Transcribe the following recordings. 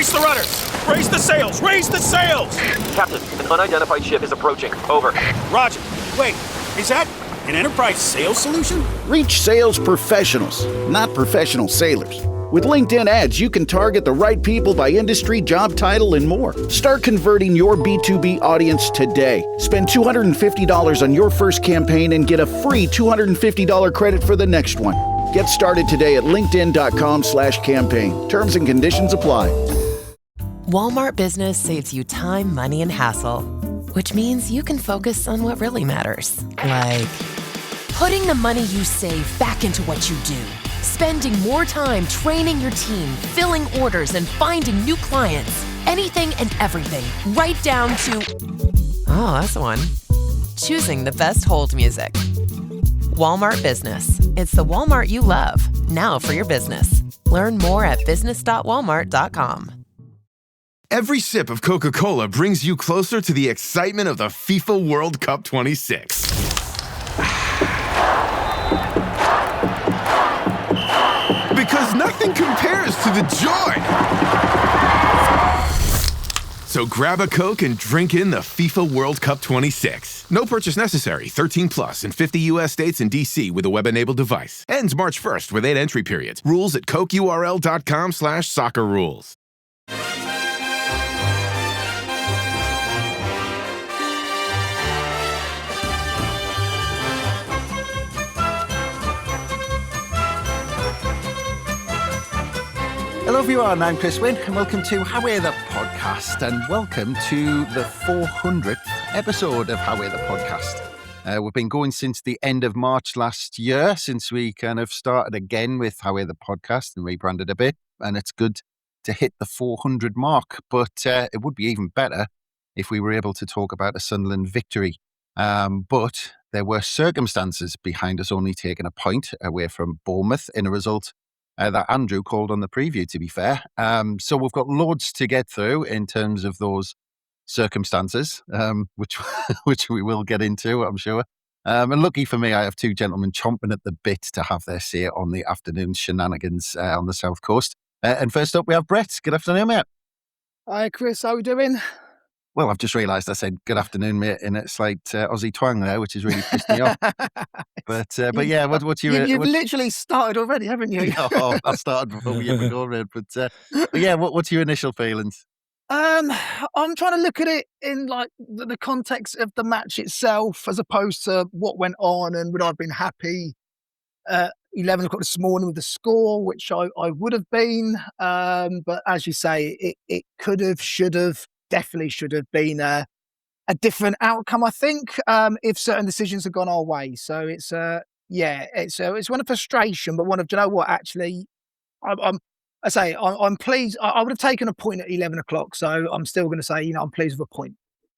Brace the rudders! Raise the sails! Raise the sails! Captain, an unidentified ship is approaching. Over. Roger. Wait, is that an Enterprise sales solution? Reach sales professionals, not professional sailors. With LinkedIn ads, you can target the right people by industry, job title, and more. Start converting your B2B audience today. Spend $250 on your first campaign and get a free $250 credit for the next one. Get started today at linkedin.com/campaign. Terms and conditions apply. Walmart Business saves you time, money, and hassle, which means you can focus on what really matters, like putting the money you save back into what you do, spending more time training your team, filling orders, and finding new clients. Anything and everything, right down to, oh, that's the one, choosing the best hold music. Walmart Business. It's the Walmart you love, now for your business. Learn more at business.walmart.com. Every sip of Coca-Cola brings you closer to the excitement of the FIFA World Cup 26. Because nothing compares to the joy. So grab a Coke and drink in the FIFA World Cup 26. No purchase necessary. 13 plus in 50 U.S. states and D.C. with a web-enabled device. Ends March 1st with 8 entry periods. Rules at cokeurl.com/soccerrules. Hello everyone, I'm Chris Wynn and welcome to How We're the Podcast and welcome to the 400th episode of How We're the Podcast. We've been going since the end of March last year, since we kind of started again with How We're the Podcast and rebranded a bit, and it's good to hit the 400 mark, but it would be even better if we were able to talk about a Sunderland victory. But there were circumstances behind us only taking a point away from Bournemouth in a result that Andrew called on the preview, to be fair. So we've got loads to get through in terms of those circumstances, which we will get into, I'm sure. And lucky for me, I have two gentlemen chomping at the bit to have their say on the afternoon shenanigans on the South Coast. And first up, we have Brett. Good afternoon, mate. Hi, Chris. How are we doing? Well, I've just realised I said good afternoon, mate, in a slight Aussie twang there, which has really pissed me off. But yeah, what's your... You've literally started already, haven't you? Oh, I started before we even go, Red. But yeah, what's your initial feelings? I'm trying to look at it in like the context of the match itself, as opposed to what went on and would I have been happy 11 o'clock this morning with the score, which I would have been. But as you say, it could have, should have, definitely should have been a different outcome, I think, if certain decisions had gone our way. So it's one of frustration, but one of, do you know what, actually, I'm pleased. I would have taken a point at 11 o'clock. So I'm still going to say, I'm pleased with a point.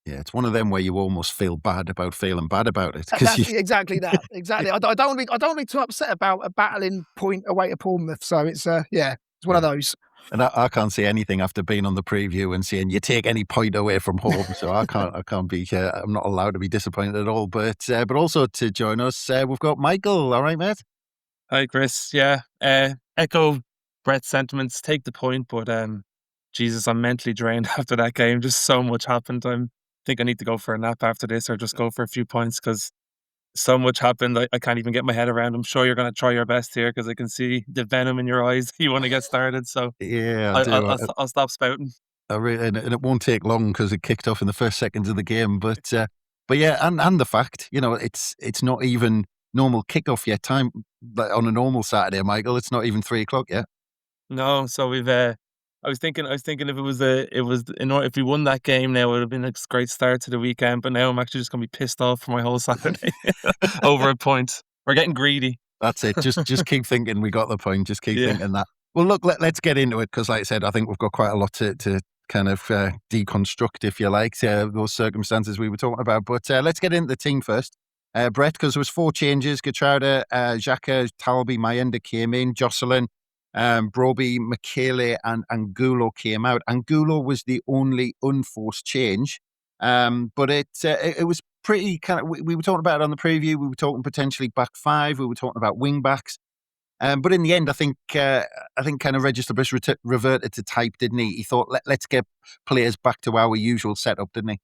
Yeah, it's one of them where you almost feel bad about feeling bad about it. Exactly that. Exactly. I don't want to be too upset about a battling point away to Bournemouth. So it's one of those. And I can't see anything after being on the preview and seeing you take any point away from home. So I can't be, I'm not allowed to be disappointed at all. But also to join us, we've got Michael. All right, mate? Hi, Chris. Yeah. Echo Brett's sentiments, take the point. But Jesus, I'm mentally drained after that game. Just so much happened. I think I need to go for a nap after this or just go for a few points because so much happened. I can't even get my head around. I'm sure you're going to try your best here because I can see the venom in your eyes. You want to get started. So yeah, I'll stop spouting. And it won't take long because it kicked off in the first seconds of the game. But yeah, and the fact, it's not even normal kickoff yet. Time like on a normal Saturday, Michael. It's not even 3 o'clock yet. No, so we've. I was thinking if if we won that game now, it would have been a great start to the weekend. But now I'm actually just going to be pissed off for my whole Saturday over a point. We're getting greedy. That's it. Just keep thinking we got the point. Just keep thinking that. Well, look, let's get into it because, like I said, I think we've got quite a lot to kind of deconstruct, if you like, those circumstances we were talking about. But let's get into the team first. Brett, because there was 4 changes. Gachauda, Xhaka, Talby, Mayenda came in. Jocelyn, Broby, Michele and Angulo came out. Angulo was the only unforced change, but it was pretty kind of, we were talking about it on the preview, we were talking potentially back 5, we were talking about wing backs. But in the end, I think kind of Register Bliss reverted to type, didn't he? He thought, let's get players back to our usual setup, didn't he?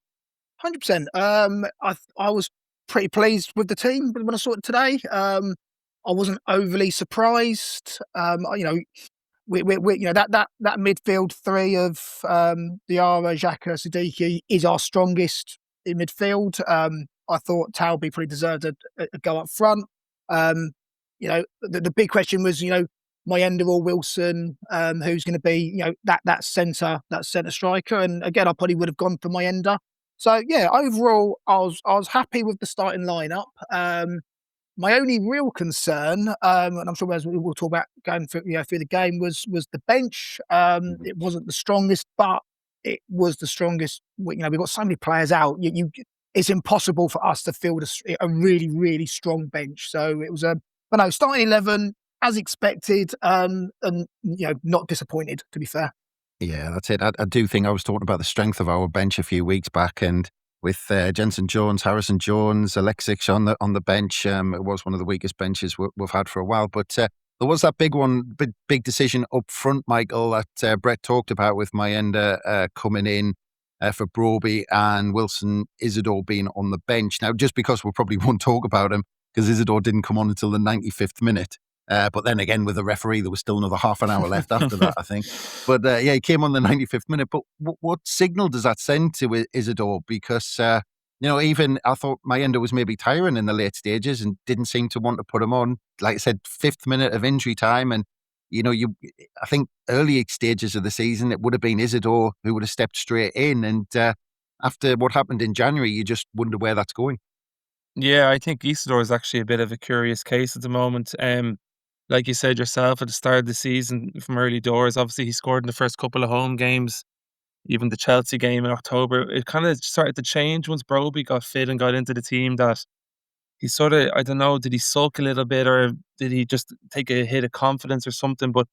100%. I was pretty pleased with the team when I saw it today. I wasn't overly surprised. We that midfield three of Diarra, Xhaka, Siddiqui is our strongest in midfield. I thought Talby pretty deserved a go up front. The big question was, Mayenda or Wilson, who's going to be, that centre striker. And again, I probably would have gone for Mayenda. So yeah, overall, I was happy with the starting lineup. My only real concern, and I'm sure as we'll talk about going through the game, was the bench. It wasn't the strongest, but it was the strongest. We've got so many players out. It's impossible for us to field a really, really strong bench. So it was starting 11 as expected, and not disappointed, to be fair. Yeah, that's it. I do think I was talking about the strength of our bench a few weeks back, and with Jensen Jones, Harrison Jones, Alexic on the bench, it was one of the weakest benches we've had for a while. But there was that big decision up front, Michael, that Brett talked about with Mayenda coming in for Broby and Wilson Isidore being on the bench. Now, just because we probably won't talk about him, because Isidore didn't come on until the 95th minute. But then again, with the referee, there was still another half an hour left after that, I think. But he came on the 95th minute. But what signal does that send to Isidore? Because, even I thought Mayenda was maybe tiring in the late stages and didn't seem to want to put him on. Like I said, 5th minute of injury time. And, I think early stages of the season, it would have been Isidore who would have stepped straight in. And after what happened in January, you just wonder where that's going. Yeah, I think Isidore is actually a bit of a curious case at the moment. Like you said yourself at the start of the season from early doors, obviously he scored in the first couple of home games, even the Chelsea game in October. It kind of started to change once Broby got fit and got into the team, that he sort of, I don't know, did he sulk a little bit or did he just take a hit of confidence or something? But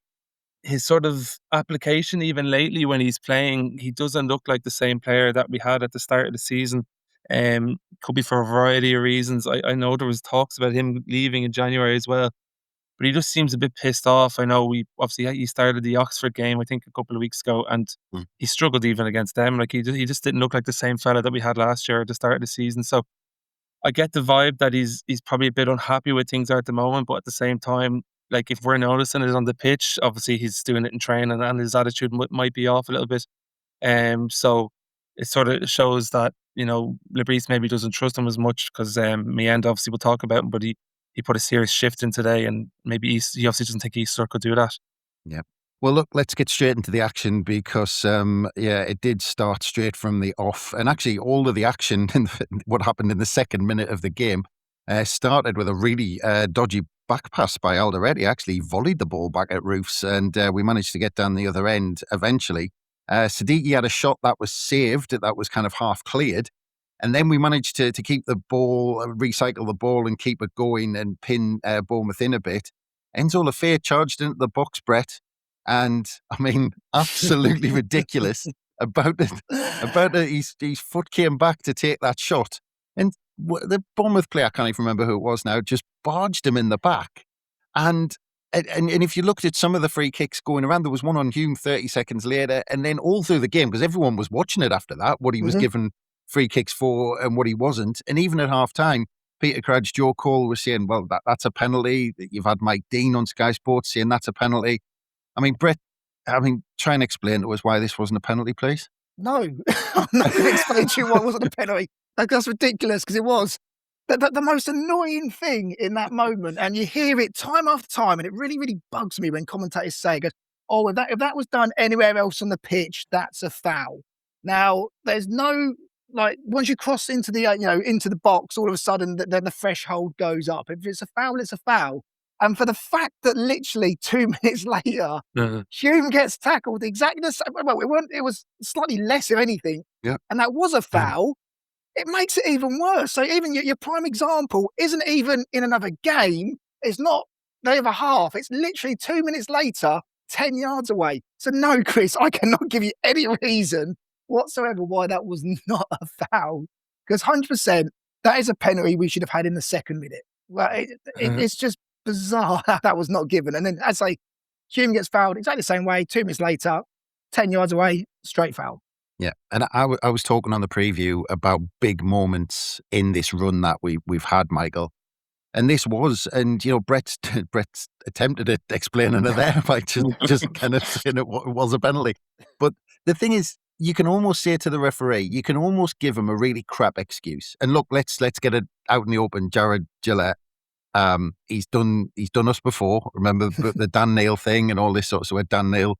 his sort of application, even lately when he's playing, he doesn't look like the same player that we had at the start of the season. Could be for a variety of reasons. I know there was talks about him leaving in January as well, but he just seems a bit pissed off. I know he started the Oxford game, I think, a couple of weeks ago, and he struggled even against them. Like he just didn't look like the same fella that we had last year at the start of the season. So I get the vibe that he's probably a bit unhappy with things at the moment, but at the same time, like if we're noticing it on the pitch, obviously he's doing it in training and his attitude might be off a little bit. So it sort of shows that, Lebris maybe doesn't trust him as much, because Mayenda obviously we'll talk about him, but he put a serious shift in today, and maybe he obviously doesn't think Easter could do that. Yeah. Well, look, let's get straight into the action, because, it did start straight from the off. And actually, all of the action, what happened in the second minute of the game, started with a really dodgy back pass by Alderete. Actually volleyed the ball back at Roofs, and we managed to get down the other end eventually. Siddiqui had a shot that was saved, that was kind of half cleared. And then we managed to keep the ball, recycle the ball and keep it going and pin Bournemouth in a bit. Enzo Lafay charged into the box, Brett. And, absolutely ridiculous about it. His foot came back to take that shot. And the Bournemouth player, I can't even remember who it was now, just barged him in the back. And if you looked at some of the free kicks going around, there was one on Hume 30 seconds later, and then all through the game, because everyone was watching it after that, what he was given free kicks for and what he wasn't. And even at half-time, Peter Crouch, Joe Cole was saying, well, that's a penalty. You've had Mike Dean on Sky Sports saying that's a penalty. Brett, try and explain to us why this wasn't a penalty, please. No, I'm not going to explain to you why it wasn't a penalty. That's ridiculous, because it was. The most annoying thing in that moment, and you hear it time after time, and it really, really bugs me when commentators say, if that was done anywhere else on the pitch, that's a foul. Now, there's no, once you cross into the, into the box, all of a sudden, then the threshold goes up. If it's a foul, it's a foul. And for the fact that literally 2 minutes later, Hume gets tackled exactly the same. Well, it was slightly less, if anything. Yeah. And that was a foul. It makes it even worse. So even your prime example isn't even in another game. It's not the other half. It's literally 2 minutes later, 10 yards away. So no, Chris, I cannot give you any reason whatsoever why that was not a foul. Because 100%, that is a penalty we should have had in the second minute. Well, it's just bizarre how that was not given. And then, as I say, Hume gets fouled exactly the same way. 2 minutes later, 10 yards away, straight foul. Yeah, and I was talking on the preview about big moments in this run that we've had, Michael. And this was, and Brett attempted at explaining it there by just kind of saying it was a penalty. But the thing is, you can almost say to the referee, you can almost give him a really crap excuse. And look, let's get it out in the open. Jared Gillette, he's done us before. Remember the Dan Neil thing and all this sort of stuff. Dan Neil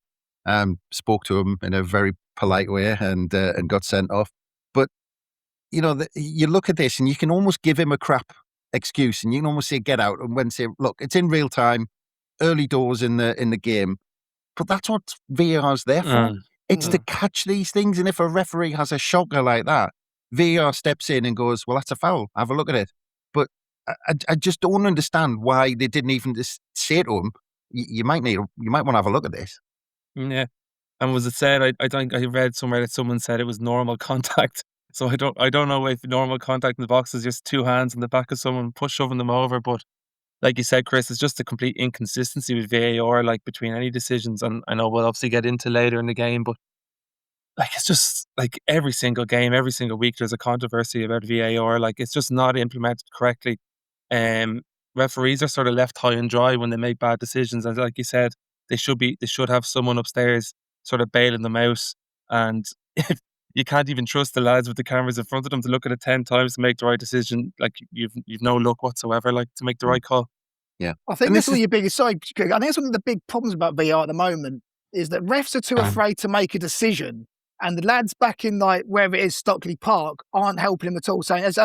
spoke to him in a very polite way and got sent off. But you look at this and you can almost give him a crap excuse, and you can almost say get out, and when say, look, it's in real time, early doors in the game, but that's what VAR's there for. It's to catch these things, and if a referee has a shocker like that, VAR steps in and goes, well, that's a foul, have a look at it. But I just don't understand why they didn't even just say to him, you might want to have a look at this. Yeah. And was it said, I think I read somewhere that someone said it was normal contact. So I don't know if normal contact in the box is just two hands in the back of someone shoving them over. But like you said, Chris, it's just a complete inconsistency with VAR, like between any decisions. And I know we'll obviously get into later in the game, but like it's just like every single game, every single week, there's a controversy about VAR. Like it's just not implemented correctly. Referees are sort of left high and dry when they make bad decisions. And like you said, they should have someone upstairs sort of bailing them out. And if you can't even trust the lads with the cameras in front of them to look at it 10 times to make the right decision, like you've no luck whatsoever, like to make the right call. Yeah. I think this is your biggest side. I think it's one of the big problems about VR at the moment is that refs are too afraid to make a decision. And the lads back in like wherever it is, Stockley Park, aren't helping him at all. Saying, as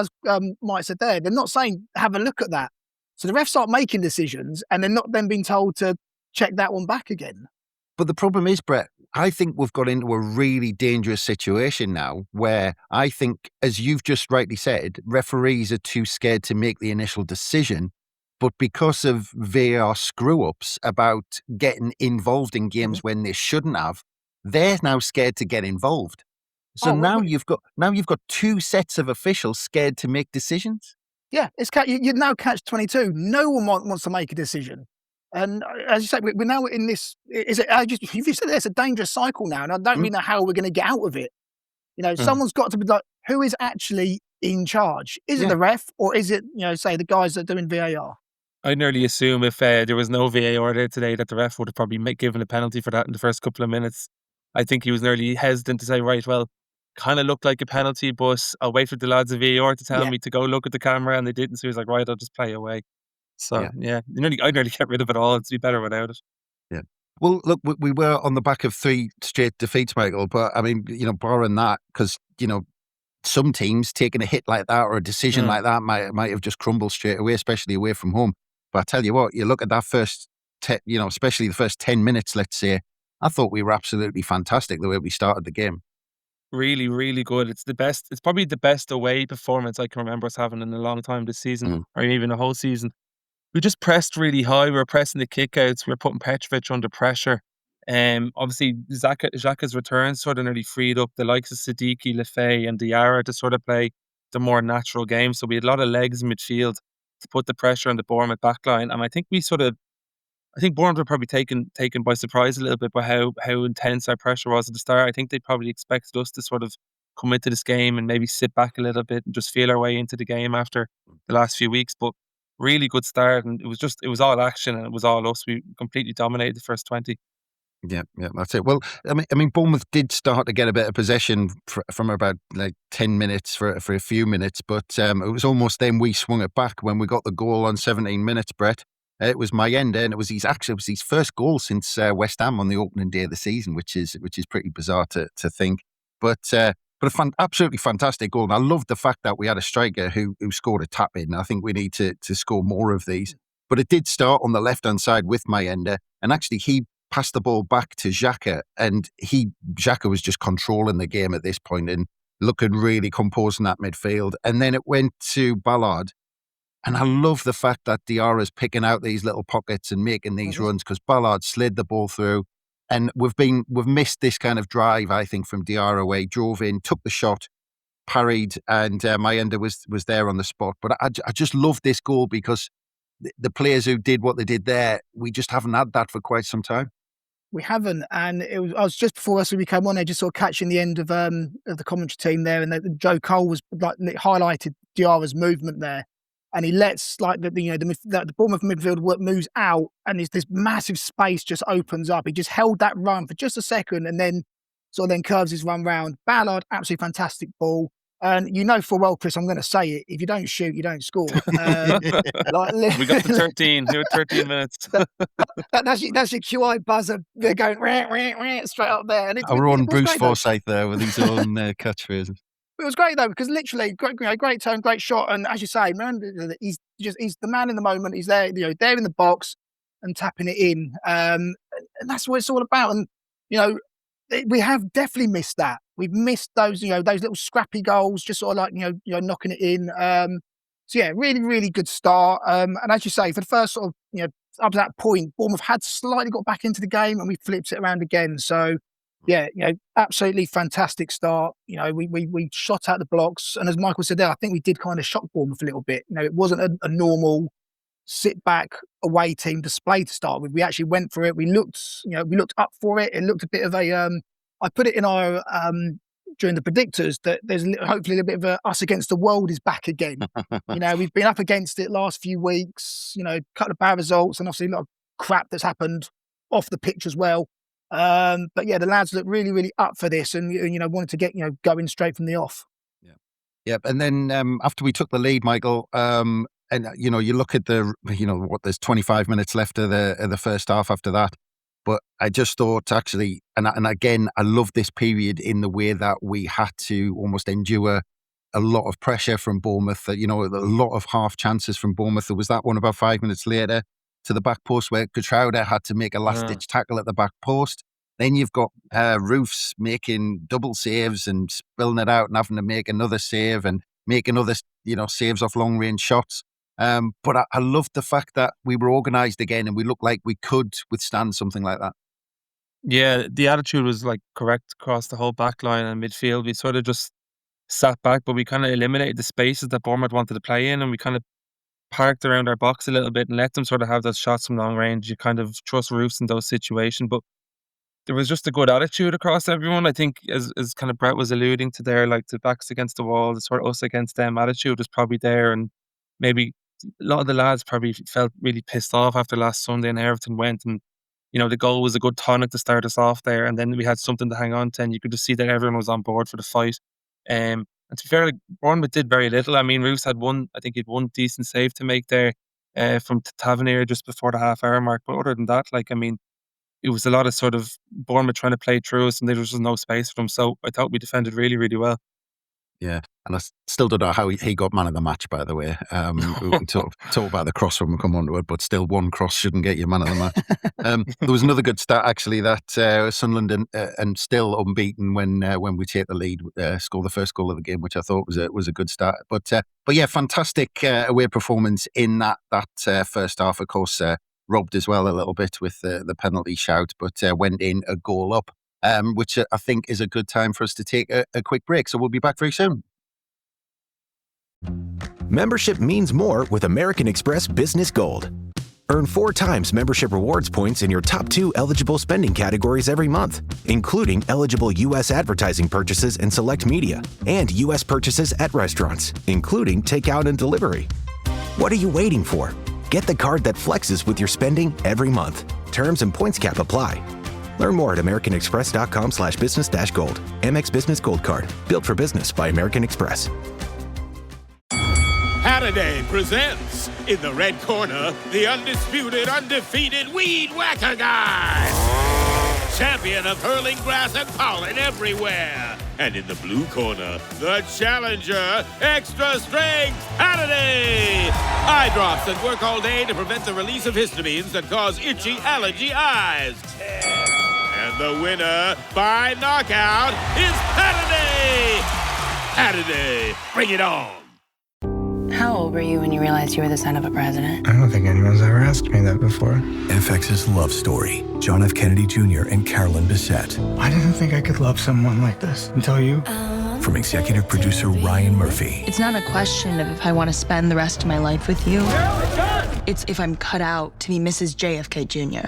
Mike said there, they're not saying have a look at that. So the refs aren't making decisions, and they're not then being told to check that one back again. But the problem is, Brett, I think we've got into a really dangerous situation now where I think, as you've just rightly said, referees are too scared to make the initial decision. But because of VAR screw-ups about getting involved in games when they shouldn't have, they're now scared to get involved. So now you've got two sets of officials scared to make decisions. Yeah, you now catch 22. No one wants to make a decision. And as you say, we're now in this. You said it's a dangerous cycle now, and I don't really know how we're going to get out of it. Someone's got to be like, who is actually in charge? Is it the ref, or is it say the guys that are doing VAR? I nearly assume if there was no VAR there today, that the ref would have probably given a penalty for that in the first couple of minutes. I think he was nearly hesitant to say, right, well, kind of looked like a penalty, but I'll wait for the lads of VAR to tell me to go look at the camera, and they didn't. So he was like, right, I'll just play away. So, I'd nearly get rid of it all. It'd be better without it. Yeah. Well, look, we were on the back of 3 straight defeats, Michael, but I mean, barring that, because, some teams taking a hit like that or a decision like that might have just crumbled straight away, especially away from home. But I tell you what, you look at that first, especially the first 10 minutes, let's say, I thought we were absolutely fantastic the way we started the game. Really, really good. It's the best. It's probably the best away performance I can remember us having in a long time this season, or even a whole season. We just pressed really high. We were pressing the kickouts. We were putting Petrovic under pressure. Obviously, Xhaka's return sort of nearly freed up the likes of Siddiqui, Lefay and Diarra to sort of play the more natural game. So we had a lot of legs in midfield to put the pressure on the Bournemouth backline. And I think Bournemouth were probably taken by surprise a little bit by how intense our pressure was at the start. I think they probably expected us to sort of come into this game and maybe sit back a little bit and just feel our way into the game after the last few weeks. But really good start, and it was all action and it was all us. We completely dominated the first 20. Yeah, that's it. Well, I mean, Bournemouth did start to get a bit of possession from about like 10 minutes for a few minutes, but it was almost then we swung it back when we got the goal on 17 minutes, Brett. It was Mayenda, and it was his first goal since West Ham on the opening day of the season, which is pretty bizarre to think. But absolutely fantastic goal. And I loved the fact that we had a striker who scored a tap in. I think we need to score more of these. But it did start on the left-hand side with Mayenda, and actually he passed the ball back to Xhaka, and Xhaka was just controlling the game at this point and looking really composed in that midfield. And then it went to Ballard. And I love the fact that Diarra's picking out these little pockets and making these runs, because Ballard slid the ball through. And we've missed this kind of drive, I think, from Diarra, where he drove in, took the shot, parried, and Mayenda was there on the spot. But I just love this goal because the players who did what they did there, we just haven't had that for quite some time. We haven't, and I was just before us we came on there, just sort of catching the end of the commentary team there, and Joe Cole was like highlighted Diarra's movement there, and he lets like the Bournemouth midfield moves out, and this massive space just opens up. He just held that run for just a second, and then curves his run round. Ballard, absolutely fantastic ball. And you know full well, Chris, I'm going to say it. If you don't shoot, you don't score. We got to 13. Here 13 minutes. That's your QI buzzer. They're going straight up there. And our own Bruce Forsyth there with his own catchphrases. It was great though, because literally, great turn, great shot, and as you say, man, he's the man in the moment. He's there, there in the box and tapping it in, and that's what it's all about. And we have definitely missed that. We've missed those, those little scrappy goals, just sort of like, knocking it in. So yeah, really, really good start. And as you say, for the first sort of, up to that point, Bournemouth had slightly got back into the game and we flipped it around again. So yeah, absolutely fantastic start. We shot out the blocks. And as Michael said there, I think we did kind of shock Bournemouth a little bit. It wasn't a normal sit back away team display to start with. We actually went for it. We looked up for it. It looked a bit of a, I put it in our, during the predictors that there's hopefully a little bit of a us against the world is back again. We've been up against it last few weeks, a couple of bad results and obviously a lot of crap that's happened off the pitch as well. But yeah, the lads look really, really up for this and wanted to get, going straight from the off. Yeah. Yep. And then after we took the lead, Michael, and you look at there's 25 minutes left of the first half after that. But I just thought actually, and again, I love this period in the way that we had to almost endure a lot of pressure from Bournemouth, a lot of half chances from Bournemouth. There was that one about 5 minutes later to the back post where Kutrauda had to make a last-ditch tackle at the back post. Then you've got Roofs making double saves and spilling it out and having to make another save and making other, saves off long-range shots. But I loved the fact that we were organised again and we looked like we could withstand something like that. Yeah, the attitude was like correct across the whole back line and midfield. We sort of just sat back, but we kind of eliminated the spaces that Bournemouth wanted to play in and we kind of parked around our box a little bit and let them sort of have those shots from long range. You kind of trust Roofs in those situations, but there was just a good attitude across everyone. I think as kind of Brett was alluding to there, like the backs against the wall, the sort of us against them attitude was probably there, and maybe a lot of the lads probably felt really pissed off after last Sunday and Everton went, and the goal was a good tonic to start us off there, and then we had something to hang on to, and you could just see that everyone was on board for the fight. And to be fair, like, Bournemouth did very little. I mean, Roos had one decent save to make there from Tavernier just before the half-hour mark, but other than that, it was a lot of sort of Bournemouth trying to play through us, and there was just no space for them. So I thought we defended really, really well. Yeah, and I still don't know how he got man of the match, by the way. We can talk about the cross when we come on to it, but still one cross shouldn't get you man of the match. There was another good stat, actually, that Sunderland and still unbeaten when we take the lead, score the first goal of the game, which I thought was a good start. But yeah, fantastic away performance in that first half, of course, robbed as well a little bit with the penalty shout, but went in a goal up. Which I think is a good time for us to take a quick break. So we'll be back very soon. Membership means more with American Express Business Gold. Earn 4 times membership rewards points in your top 2 eligible spending categories every month, including eligible U.S. advertising purchases and select media, and U.S. purchases at restaurants, including takeout and delivery. What are you waiting for? Get the card that flexes with your spending every month. Terms and points cap apply. Learn more at americanexpress.com/business-gold. Amex Business Gold Card. Built for business by American Express. Halliday presents, in the red corner, the undisputed, undefeated Weed Whacker Guy. Champion of hurling grass and pollen everywhere. And in the blue corner, the challenger, extra strength Halliday. Eye drops that work all day to prevent the release of histamines that cause itchy allergy eyes. And the winner by knockout is Halliday. Halliday, bring it on. How old were you when you realized you were the son of a president? I don't think anyone's ever asked me that before. FX's Love Story. John F. Kennedy Jr. and Carolyn Bessette. I didn't think I could love someone like this until you. From executive producer Ryan Murphy. It's not a question of if I want to spend the rest of my life with you. It's if I'm cut out to be Mrs. JFK Jr.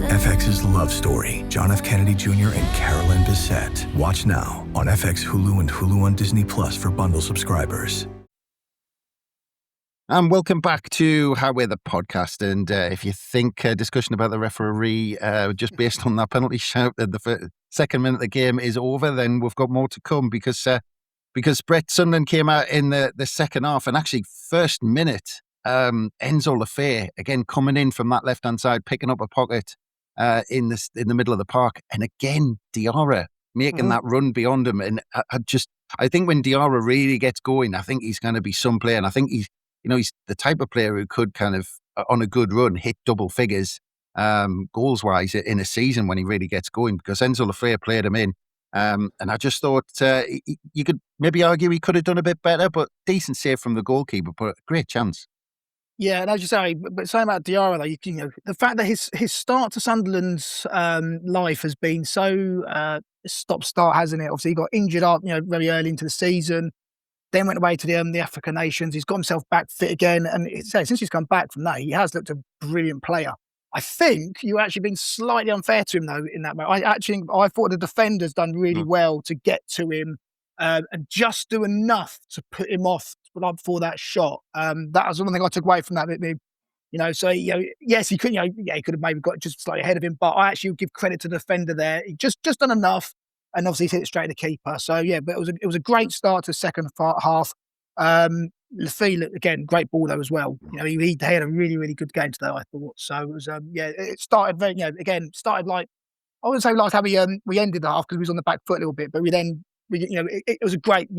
FX's Love Story, John F. Kennedy Jr. and Carolyn Bessette. Watch now on FX, Hulu, and Hulu on Disney Plus for bundle subscribers. And welcome back to How We're the Podcast. And if you think a discussion about the referee, just based on that penalty shout at the second minute of the game is over, then we've got more to come because Brett Sunderland came out in the second half, and actually first minute, Enzo Lefebvre again coming in from that left hand side, picking up a pocket in the middle of the park, and again Diarra making that run beyond him. And I think when Diarra really gets going, I think he's going to be some player, and I think he's the type of player who could kind of, on a good run, hit double figures goals-wise in a season when he really gets going, because Enzo Lefebvre played him in. And I just thought you could maybe argue he could have done a bit better, but decent save from the goalkeeper, but a great chance. Yeah, and as you say, but saying about Diarra, though, the fact that his start to Sunderland's life has been so stop-start, hasn't it? Obviously, he got injured very early into the season. Then went away to the African nations. He's got himself back fit again. And since he's come back from that, he has looked a brilliant player. I think you've actually been slightly unfair to him, though, in that way. I thought the defender's done really well to get to him and just do enough to put him off before that shot. That was one thing I took away from that. Yes, he could. He could have maybe got just slightly ahead of him, but I actually would give credit to the defender there. He just done enough. And obviously, he's hit it straight at the keeper. So, yeah, but it was a great start to the second half. Lefebvre, again, great ball, though, as well. He had a really, really good game today, I thought. So, it was, it started very, started like, I wouldn't say like how we ended the half because we was on the back foot a little bit, but it was a great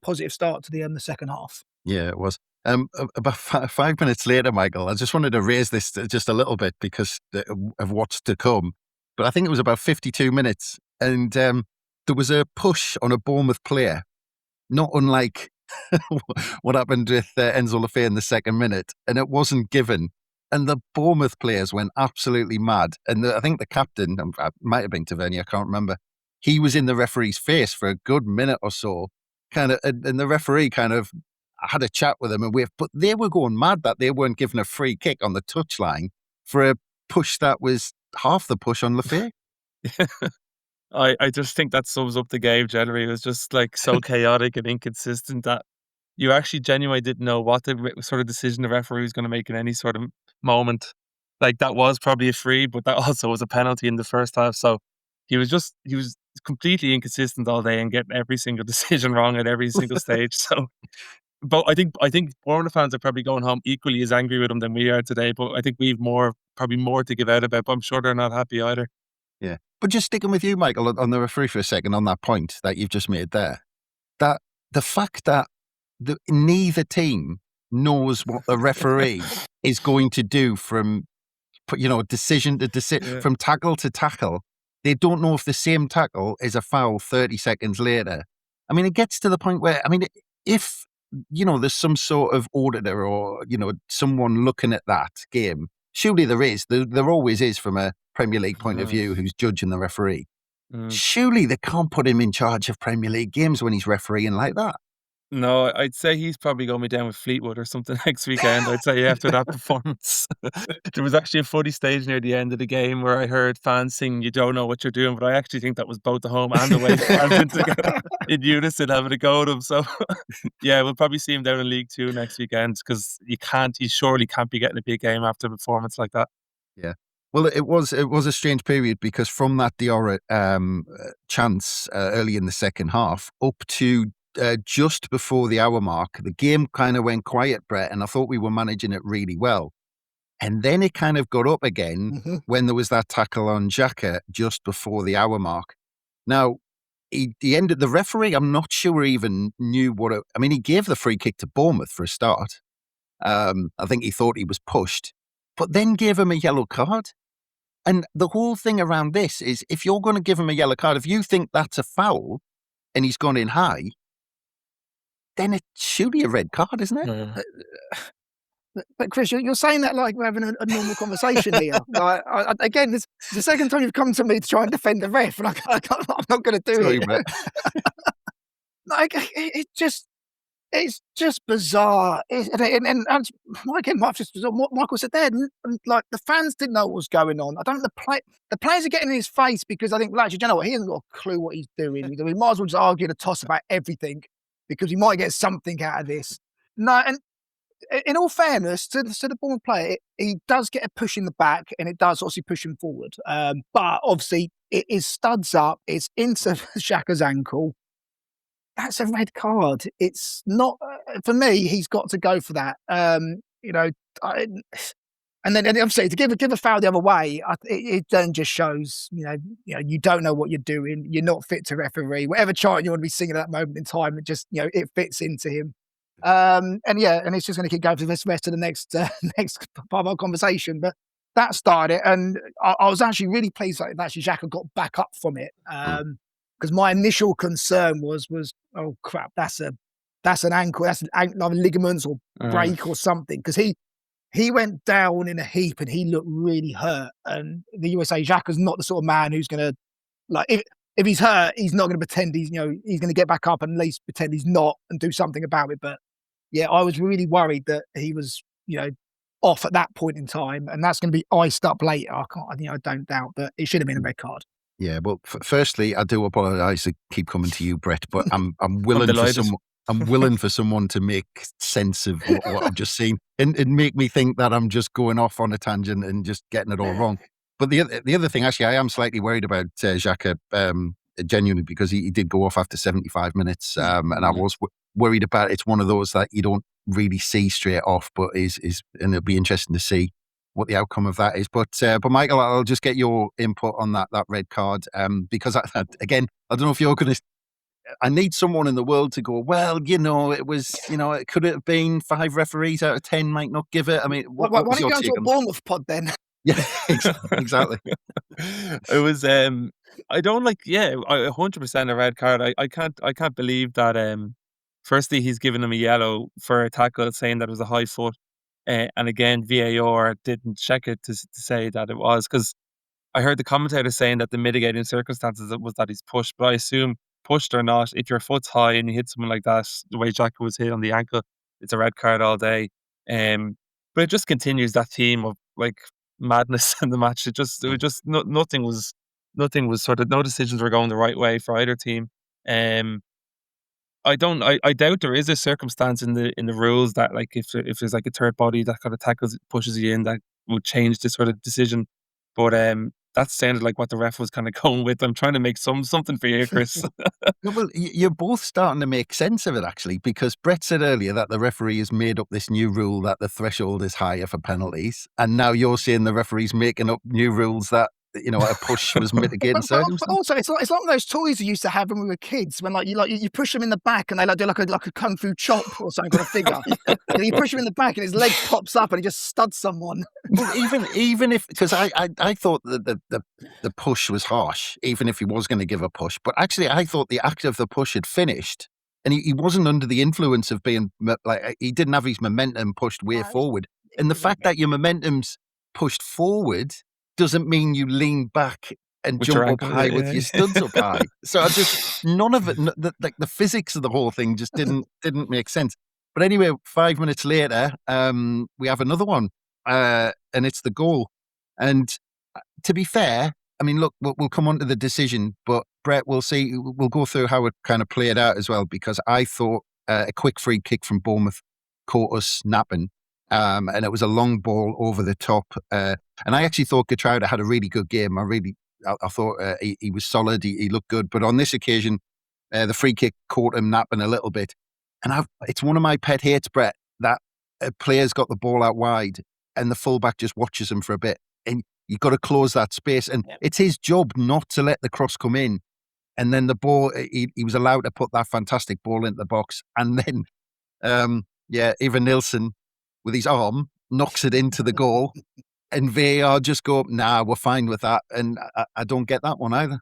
positive start to the second half. Yeah, it was. About 5 minutes later, Michael, I just wanted to raise this just a little bit because of what's to come. But I think it was about 52 minutes. And there was a push on a Bournemouth player, not unlike what happened with Enzo Lefebvre in the second minute, and it wasn't given. And the Bournemouth players went absolutely mad. And I think the captain, it might have been Tavernier, I can't remember, he was in the referee's face for a good minute or so, and the referee kind of had a chat with him and waved, but they were going mad that they weren't given a free kick on the touchline for a push that was half the push on Lefebvre. I just think that sums up the game generally. It was just like so chaotic and inconsistent that you actually genuinely didn't know what the sort of decision the referee was going to make in any sort of moment. Like that was probably a free, but that also was a penalty in the first half. So he was completely inconsistent all day and getting every single decision wrong at every single stage. So, but I think Bournemouth fans are probably going home equally as angry with him than we are today. But I think we've probably more to give out about. But I'm sure they're not happy either. Yeah. But just sticking with you, Michael, on the referee for a second, on that point that you've just made there, that the fact that neither team knows what the referee is going to do from, decision to decision, from tackle to tackle. They don't know if the same tackle is a foul 30 seconds later. I mean, it gets to the point where, if, there's some sort of auditor or, someone looking at that game, surely there is. There always is from a Premier League point of view who's judging the referee. Surely they can't put him in charge of Premier League games when he's refereeing like that. No, I'd say he's probably going to be down with Fleetwood or something next weekend. I'd say after that performance. There was actually a funny stage near the end of the game where I heard fans sing, "You don't know what you're doing," but I actually think that was both the home and the away fans together in unison having a go at him. So, yeah, we'll probably see him down in League 2 next weekend because he surely can't be getting a big game after a performance like that. Yeah. Well, it was a strange period because from that Diarra chance early in the second half up to just before the hour mark, the game kind of went quiet, Brett, and I thought we were managing it really well. And then it kind of got up again when there was that tackle on Xhaka just before the hour mark. Now, he ended the referee, I'm not sure even knew he gave the free kick to Bournemouth for a start. I think he thought he was pushed, but then gave him a yellow card. And the whole thing around this is if you're going to give him a yellow card, if you think that's a foul and he's gone in high, then it's surely a red card, isn't it? But Chris, you're saying that like we're having a normal conversation here. Again, this is the second time you've come to me to try and defend the ref, and I'm not going to do it. Brett. It just It's just bizarre. And again, what Michael said there, like the fans didn't know what was going on. I don't. The players are getting in his face because I think, well, actually, you know what? He hasn't got a clue what he's doing. We might as well just argue the toss about everything because we might get something out of this. No, and in all fairness to the Bournemouth player, he does get a push in the back, and it does obviously push him forward. But obviously, it is studs up. It's into Xhaka's ankle. That's a red card. It's not for me. He's got to go for that. You know, and then obviously to give a foul the other way, it then just shows you don't know what you're doing. You're not fit to referee. Whatever chant you want to be singing at that moment in time, it just it fits into him. And it's just going to keep going for the rest of the next part of our conversation. But that started it, and I was actually really pleased that actually Xhaka got back up from it. Because my initial concern was, oh crap, that's an ankle, that's either ligaments or break or something. Because he went down in a heap and he looked really hurt. And the USA Xhaka's not the sort of man who's going to if he's hurt, he's not going to pretend he's going to get back up and at least pretend he's not and do something about it. But yeah, I was really worried that he was off at that point in time, and that's going to be iced up later. I don't doubt, but it should have been a red card. Yeah, well, firstly, I do apologise to keep coming to you, Brett, but I'm willing for someone. I'm willing for someone to make sense of what I've just seen and make me think that I'm just going off on a tangent and just getting it all wrong. But the other thing, actually, I am slightly worried about Xhaka, genuinely, because he did go off after 75 minutes, and I was worried about it's one of those that you don't really see straight off, but and it'll be interesting to see what the outcome of that is. But Michael, I'll just get your input on that red card, because again, I don't know if you're going to. I need someone in the world to go, well, it was, it could have been 5 referees out of 10 might not give it. I mean, what why was don't your you go take to a on Bournemouth pod then? Yeah, exactly. It was I don't like 100% a red card. I can't believe that firstly he's given him a yellow for a tackle saying that it was a high foot, and again VAR didn't check it to say that it was, because I heard the commentator saying that the mitigating circumstances was that he's pushed, but I assume pushed or not, if your foot's high and you hit someone like that, the way Xhaka was hit on the ankle, it's a red card all day. But it just continues that theme of like madness in the match. Nothing was sort of, no decisions were going the right way for either team. I doubt there is a circumstance in the rules that, like, if there's like a third body that kind of pushes you in, that would change this sort of decision. But that sounded like what the ref was kind of going with. I'm trying to make something for you, Chris. Well, you're both starting to make sense of it, actually, because Brett said earlier that the referee has made up this new rule that the threshold is higher for penalties, and now you're saying the referee's making up new rules that a push was mitigating circumstances. But also, it's like those toys you used to have when we were kids, when you push them in the back and they do like a kung fu chop or something on a figure. You push him in the back and his leg pops up and he just studs someone. Well, even if, because I thought that the push was harsh, even if he was going to give a push, but actually I thought the act of the push had finished, and he wasn't under the influence of being he didn't have his momentum pushed way forward, and the fact that your momentum's pushed forward doesn't mean you lean back and With jump your up ankle, high with your studs up high. So none of it, the physics of the whole thing just didn't make sense. But anyway, 5 minutes later, we have another one, and it's the goal. And to be fair, I mean, look, we'll come on to the decision, but Brett, we'll go through how it kind of played out as well, because I thought a quick free kick from Bournemouth caught us napping. And it was a long ball over the top. And I actually thought Geertruida had a really good game. I thought he was solid. He looked good. But on this occasion, the free kick caught him napping a little bit. And it's one of my pet hates, Brett, that a player's got the ball out wide and the fullback just watches him for a bit. And you've got to close that space. And it's his job not to let the cross come in. And then the ball, he was allowed to put that fantastic ball into the box. And then, Ivan Nilsson, with his arm, knocks it into the goal, and VAR just go, nah, we're fine with that. And I don't get that one either.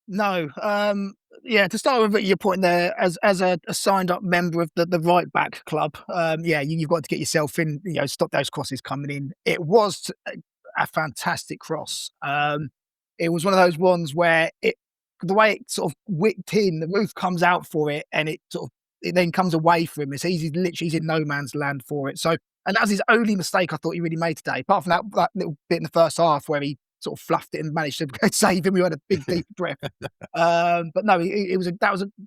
No. To start with your point there, as a signed up member of the right back club, you've got to get yourself in, stop those crosses coming in. It was a fantastic cross. It was one of those ones where the way it sort of whipped in, the roof comes out for it, and it sort of it then comes away from him. It's easy, literally, he's in no man's land for it. So, and that was his only mistake I thought he really made today. Apart from that little bit in the first half where he sort of fluffed it and managed to save him. We had a big deep breath. But no,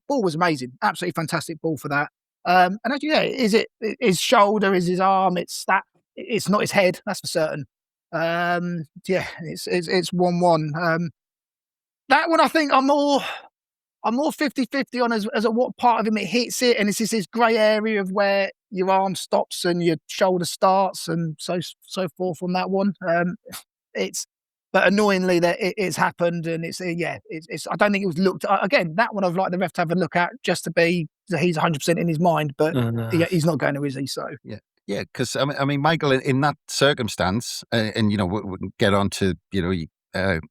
ball was amazing. Absolutely fantastic ball for that. And actually, yeah, is it his shoulder? Is his arm? It's not his head. That's for certain. Yeah, it's 1-1. That one, I think I'm more 50-50 on as at what part of him it hits it, and it's this grey area of where your arm stops and your shoulder starts, and so forth on that one. But annoyingly that it's happened, and it's I don't think it was looked again. That one I'd like the ref to have a look at just to be that he's 100% in his mind, but he's not going to, is he? So yeah, because I mean, Michael, in that circumstance, and we can get on to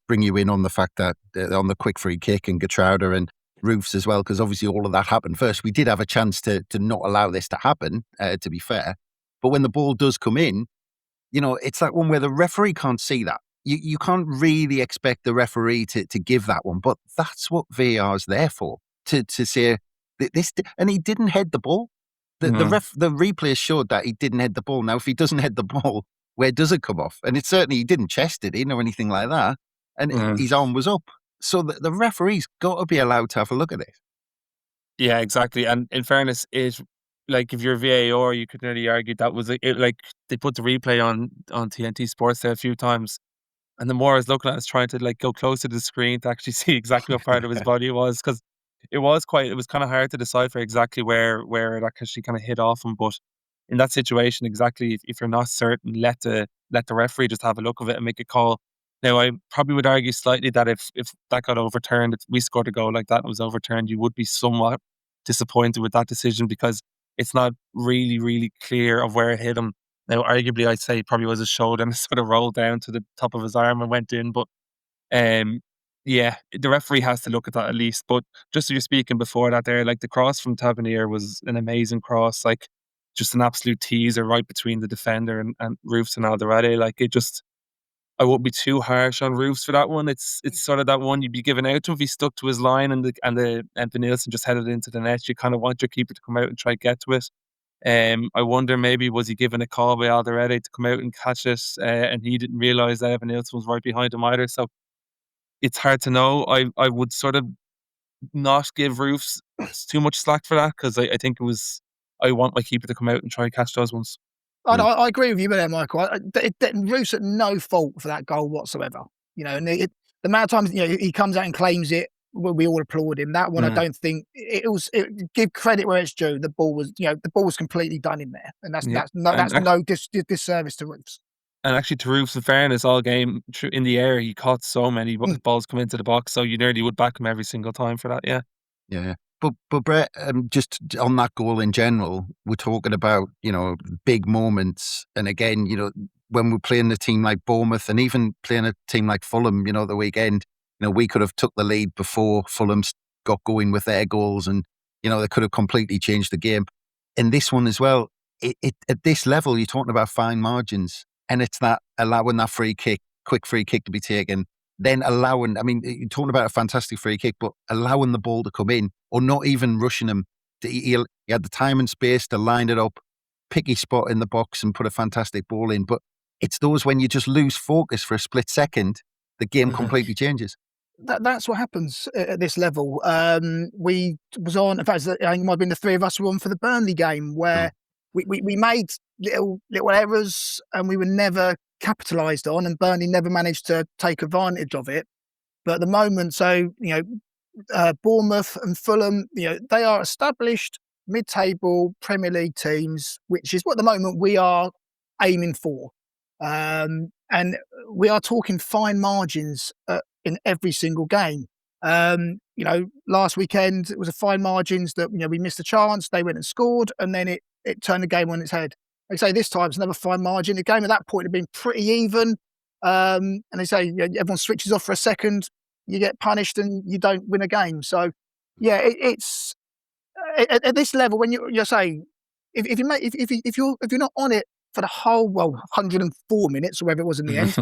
bring you in on the fact that on the quick free kick and Getrauder and Roofs as well, because obviously all of that happened first. We did have a chance to not allow this to happen, to be fair. But when the ball does come in, it's that one where the referee can't see that. You can't really expect the referee to give that one, but that's what VAR is there for, to say this. And he didn't head the ball. The replay showed that he didn't head the ball. Now, if he doesn't head the ball, where does it come off? And it certainly, he didn't chest it in or anything like that. And his arm was up. So the referee's got to be allowed to have a look at it. Yeah, exactly. And in fairness, if you're VAR, you could nearly argue that was like they put the replay on TNT Sports there a few times. And the more I was looking at it, I was trying to go closer to the screen to actually see exactly what part of his body it was, because it was kind of hard to decipher exactly where it actually kind of hit off him. But in that situation, exactly, if you're not certain, let the referee just have a look of it and make a call. Now, I probably would argue slightly that if that got overturned, if we scored a goal like that and it was overturned, you would be somewhat disappointed with that decision, because it's not really, really clear of where it hit him. Now, arguably, I'd say it probably was his shoulder and it sort of rolled down to the top of his arm and went in. But yeah, the referee has to look at that at least. But just as you're speaking before that there, the cross from Tavernier was an amazing cross, just an absolute teaser right between the defender and Roofs and Alderete. I wouldn't be too harsh on Roofs for that one. It's sort of that one you'd be giving out to if he stuck to his line and Nielsen just headed into the net. You kind of want your keeper to come out and try to get to it. I wonder, maybe was he given a call by Alderete to come out and catch it, and he didn't realise that Evan Nielsen was right behind him either. So it's hard to know. I would sort of not give Roofs too much slack for that, because I think I want my keeper to come out and try and catch those ones. I agree with you there, Michael. Roofs at no fault for that goal whatsoever. And the amount of times he comes out and claims it, we all applaud him. That one, I don't think give credit where it's due. The ball was completely done in there, and that's no disservice to Roofs. And actually, to Roofs, in fairness, all game in the air, he caught so many balls come into the box, so you nearly would back him every single time for that. Yeah. Yeah. But Brett, just on that goal in general, we're talking about, big moments. And again, when we're playing a team like Bournemouth and even playing a team like Fulham, the weekend, we could have took the lead before Fulham got going with their goals, and, they could have completely changed the game. In this one as well, at this level, you're talking about fine margins, and it's that allowing that quick free kick to be taken, then you're talking about a fantastic free kick, but allowing the ball to come in or not even rushing him. He had the time and space to line it up, pick his spot in the box and put a fantastic ball in. But it's those when you just lose focus for a split second, the game completely changes. That's what happens at this level. We was on, in fact, I think it might have been the three of us were on for the Burnley game where we made little errors and we were never capitalised on, and Burnley never managed to take advantage of it. But at the moment, Bournemouth and Fulham, they are established mid-table Premier League teams, which is what at the moment we are aiming for. And we are talking fine margins in every single game. Last weekend it was a fine margins that we missed a chance, they went and scored, and then it turned the game on its head. They say this time it's another fine margin. The game at that point had been pretty even, and they say everyone switches off for a second, you get punished, and you don't win a game. So, yeah, it's at this level when you're saying if you're not on it for the whole 104 minutes or whatever it was in the end,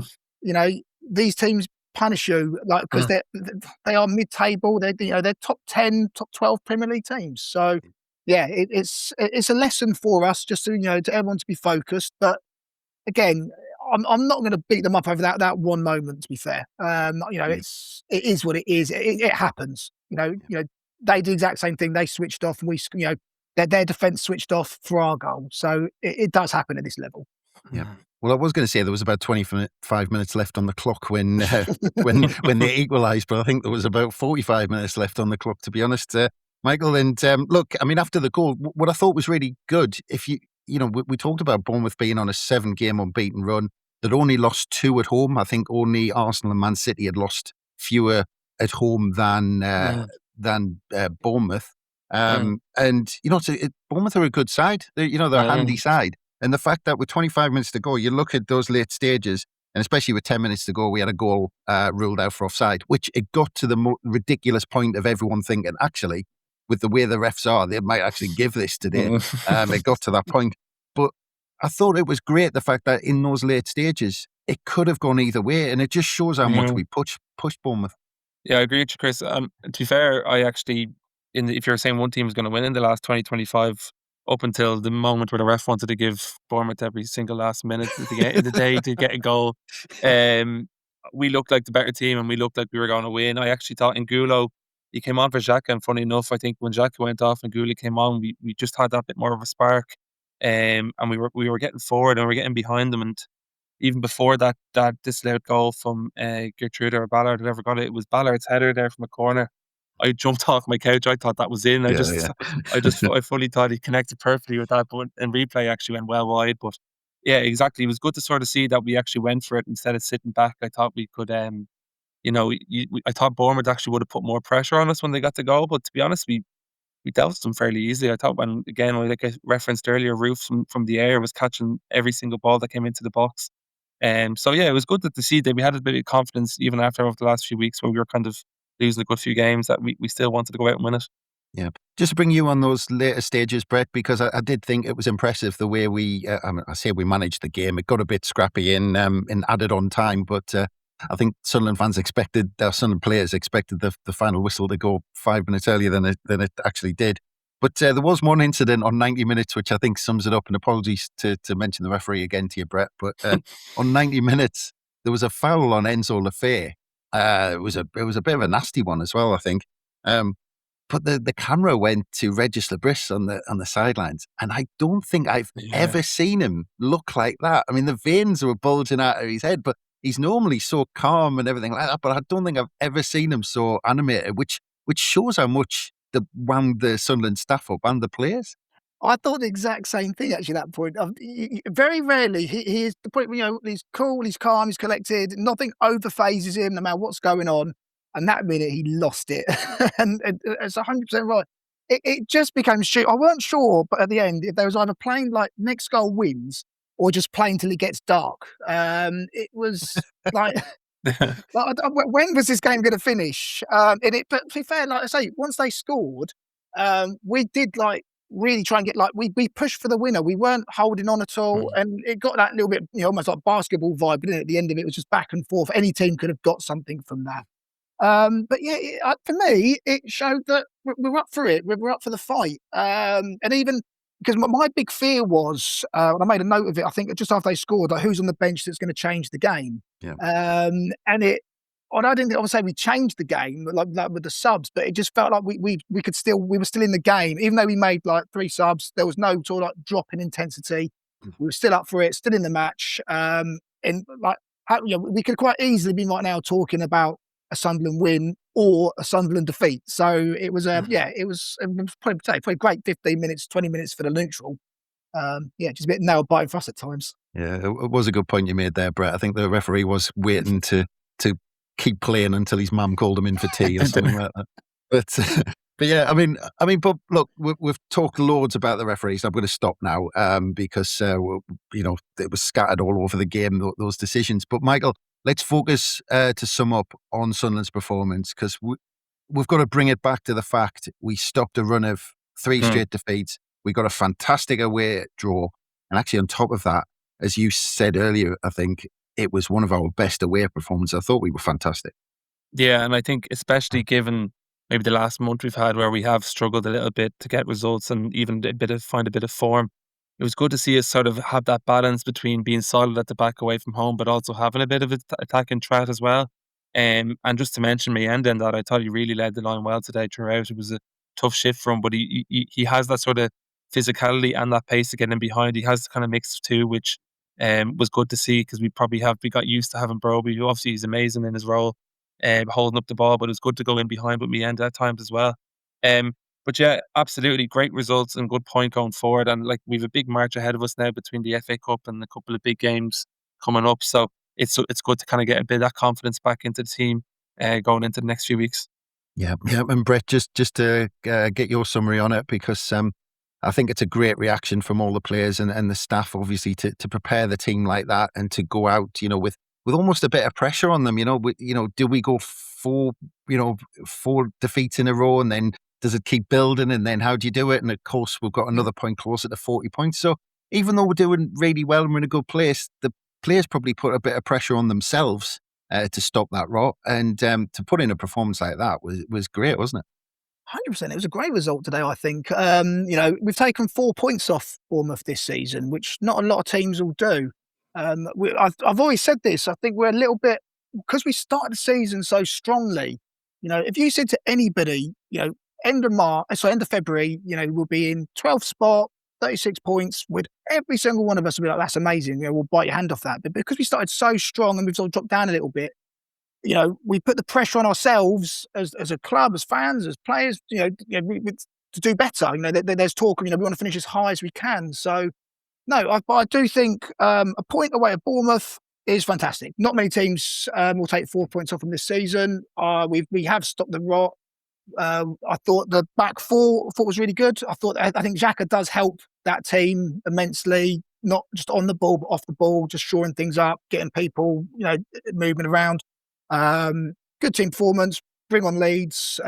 these teams punish you because they are mid-table. They're top 10, top 12 Premier League teams. So yeah, it's a lesson for us, just to, to everyone to be focused. But again, I'm not going to beat them up over that one moment. To be fair, it is what it is. It happens. They did the exact same thing. They switched off, and their defense switched off for our goal. So it does happen at this level. Yeah. Well, I was going to say there was about 25 minutes left on the clock when they equalised, but I think there was about 45 minutes left on the clock, to be honest, Michael. And look, I mean, after the goal, what I thought was really good, we talked about Bournemouth being on a 7-game unbeaten run. They'd only lost 2 at home. I think only Arsenal and Man City had lost fewer at home than Bournemouth. Bournemouth are a good side. They're a handy side. And the fact that with 25 minutes to go, you look at those late stages, and especially with 10 minutes to go, we had a goal ruled out for offside, which it got to the ridiculous point of everyone thinking, actually, with the way the refs are, they might actually give this today. It got to that point. But I thought it was great, the fact that in those late stages, it could have gone either way, and it just shows how much we pushed Bournemouth. Yeah, I agree with you, Chris. To be fair, I actually, if you're saying one team is going to win in the last 20-25, up until the moment where the ref wanted to give Bournemouth every single last minute of the day to get a goal, we looked like the better team, and we looked like we were going to win. I actually thought N'Gulo, he came on for Xhaka, and funny enough, I think when Xhaka went off and N'Gulo came on, we just had that bit more of a spark, and we were getting forward and we were getting behind them. And even before that disallowed goal from Gertrude or Ballard, whoever got it, it was Ballard's header there from a corner. I jumped off my couch. I thought that was in. I fully thought he connected perfectly with that, but in replay actually went well wide. But yeah, exactly. It was good to sort of see that we actually went for it instead of sitting back. I thought we could, I thought Bournemouth actually would have put more pressure on us when they got the goal. But to be honest, we dealt with them fairly easily. I thought like I referenced earlier, Roof from the air was catching every single ball that came into the box. So yeah, it was good to see that we had a bit of confidence even after over the last few weeks where we were kind of losing a good few games, that we still wanted to go out and win it. Yeah. Just to bring you on those later stages, Brett, because I did think it was impressive the way we managed the game. It got a bit scrappy in added on time, but I think Sunderland players expected the final whistle to go 5 minutes earlier than it actually did. But there was one incident on 90 minutes, which I think sums it up, and apologies to mention the referee again to you, Brett, but on 90 minutes, there was a foul on Enzo Lefebvre. It was a bit of a nasty one as well, I think. But the camera went to Regis Lebris on the sidelines, and I don't think I've ever seen him look like that. I mean, the veins were bulging out of his head, but he's normally so calm and everything like that. But I don't think I've ever seen him so animated, which shows how much wound the Sunderland staff up and the players. I thought the exact same thing, actually, at that point. Very rarely, he is the point, he's cool, he's calm, he's collected, nothing overphases him, no matter what's going on. And that minute, he lost it. and it's 100% right. It just became shoot. I weren't sure, but at the end, if there was either playing like next goal wins or just playing till it gets dark. It was like, when was this game going to finish? But to be fair, like I say, once they scored, we did really try and get we pushed for the winner. We weren't holding on at all, and it got that little bit almost like basketball vibe. But at the end of it was just back and forth. Any team could have got something from that. But yeah, for me, it showed that we're up for it. We're up for the fight. And even because my big fear was, and I made a note of it, I think just after they scored, like who's on the bench that's going to change the game. Yeah. And I didn't think I would say we changed the game like with the subs, but it just felt like we were still in the game, even though we made like 3 subs. There was no sort of like drop in intensity. We were still up for it, still in the match. And we could quite easily be right now talking about a Sunderland win or a Sunderland defeat. So it was, it was probably a great 15 minutes, 20 minutes for the neutral. Just a bit nail biting for us at times. Yeah, it was a good point you made there, Brett. I think the referee was waiting to keep playing until his mum called him in for tea or something like that. But yeah, I mean, but look, we've talked loads about the referees. I'm going to stop now because it was scattered all over the game, those decisions. But Michael, let's focus to sum up on Sunderland's performance, because we've got to bring it back to the fact we stopped a run of 3 straight defeats. We got a fantastic away draw, and actually on top of that, as you said earlier, I think it was one of our best away performances. I thought we were fantastic. Yeah, and I think especially given maybe the last month we've had, where we have struggled a little bit to get results and even find a bit of form. It was good to see us sort of have that balance between being solid at the back away from home, but also having a bit of attacking threat as well. And just to mention Mayenda, that I thought he really led the line well today throughout. It was a tough shift for him, but he has that sort of physicality and that pace to get in behind. He has the kind of mix too, which was good to see, because we got used to having Broby, who obviously is amazing in his role, holding up the ball, but it's good to go in behind with Mayenda at times as well. But yeah, absolutely great results and good point going forward. And like, we've a big march ahead of us now between the FA Cup and a couple of big games coming up. So it's good to kind of get a bit of that confidence back into the team going into the next few weeks. Yeah. And Brett, just to get your summary on it, because I think it's a great reaction from all the players and the staff, obviously, to prepare the team like that and to go out, with almost a bit of pressure on them. Do we go four defeats in a row, and then does it keep building, and then how do you do it? And of course, we've got another point closer to 40 points. So even though we're doing really well and we're in a good place, the players probably put a bit of pressure on themselves to stop that rot. And to put in a performance like that was great, wasn't it? 100%. It was a great result today, I think. We've taken 4 points off Bournemouth this season, which not a lot of teams will do. I've always said this. I think we're a little bit, because we started the season so strongly. If you said to anybody, end of February, we'll be in 12th spot, 36 points, with every single one of us will be like, that's amazing. We'll bite your hand off that. But because we started so strong and we've sort of dropped down a little bit, we put the pressure on ourselves as a club, as fans, as players, to do better. There's talk of, we want to finish as high as we can. So, no, I do think a point away at Bournemouth is fantastic. Not many teams will take 4 points off from this season. We have stopped the rot. I thought the back four was really good. I think Xhaka does help that team immensely, not just on the ball, but off the ball, just shoring things up, getting people, moving around. Good team performance. Bring on Leeds.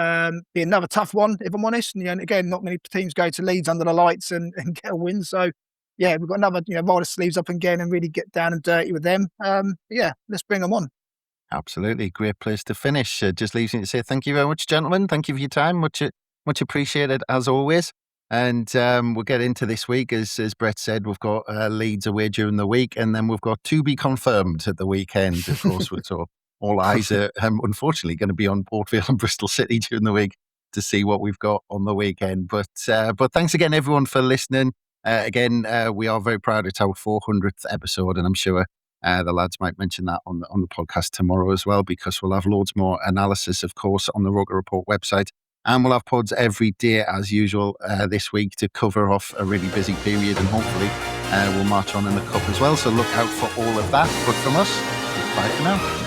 Be another tough one, if I'm honest. And again, not many teams go to Leeds under the lights and get a win. So yeah, we've got another, roll the sleeves up again and really get down and dirty with them. Let's bring them on. Absolutely. Great place to finish. Just leaves me to say thank you very much, gentlemen. Thank you for your time. Much appreciated, as always. And we'll get into this week. As Brett said, we've got Leeds away during the week, and then we've got to be confirmed at the weekend. Of course, so all eyes are unfortunately going to be on Port Vale and Bristol City during the week to see what we've got on the weekend. But thanks again, everyone, for listening. We are very proud. It's our 400th episode, and I'm sure the lads might mention that on the podcast tomorrow as well, because we'll have loads more analysis, of course, on the Roker Report website. And we'll have pods every day, as usual, this week to cover off a really busy period. And hopefully we'll march on in the Cup as well. So look out for all of that. But from us, bye for now.